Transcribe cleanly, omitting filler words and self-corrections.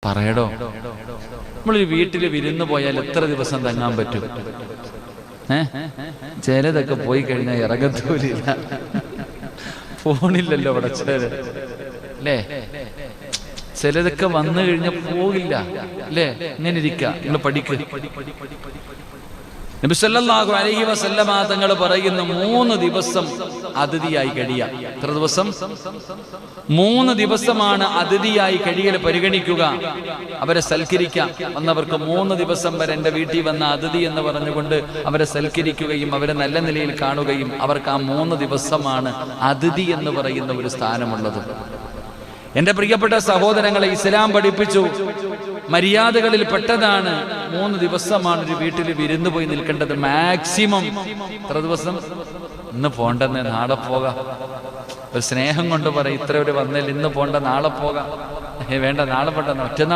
പറയടോ, നമ്മളൊരു വീട്ടിൽ വിരുന്ന് പോയാൽ എത്ര ദിവസം തങ്ങാൻ പറ്റും? ചിലതൊക്കെ പോയി കഴിഞ്ഞാൽ ഇറങ്ങത്തൂരില്ല. ഫോണില്ലല്ലോ അവിടെ ചിലര്, അല്ലേ? ചിലതൊക്കെ വന്നു കഴിഞ്ഞാൽ പോകില്ല, അല്ലേ? ഇങ്ങനെ ഇരിക്കുക. നിങ്ങൾ പഠിക്കുക. നബി സല്ലല്ലാഹു അലൈഹി വസല്ലമ തങ്ങൾ പറയുന്നു 3 ദിവസം അതിഥിയായി കഴിയുക. എത്ര ദിവസം? 3 ദിവസമാണ് അതിഥിയായി കഴിയൽ പരിഗണിക്കുക. അവരെ സൽക്കരിക്കാം. വന്നവർക്ക് 3 ദിവസം വരെ എൻ്റെ വീട്ടിൽ വന്ന അതിഥി എന്ന് പറഞ്ഞുകൊണ്ട് അവരെ സൽക്കരിക്കുകയും അവരെ നല്ല നിലയിൽ കാണുകയും അവർക്ക് ആ 3 ദിവസമാണ് അതിഥി എന്ന് പറയുന്ന ഒരു സ്ഥാനമുള്ളത്. എൻ്റെ പ്രിയപ്പെട്ട സഹോദരങ്ങളെ, ഇസ്ലാം പഠിപ്പിച്ചു മര്യാദകളിൽ പെട്ടതാണ് 3 ദിവസമാണ് ഒരു വീട്ടിൽ വിരുന്ന് പോയി നിൽക്കേണ്ടത്. മാക്സിമം എത്ര ദിവസം? ഇന്ന് പോണ്ടെന്ന്, നാളെ പോകാം. ഒരു സ്നേഹം കൊണ്ട് പറയും, ഇത്ര ഒരു വന്നേൽ ഇന്ന് പോണ്ട, നാളെ പോകാം. വേണ്ട, നാളെ പോണ്ട, ഒറ്റ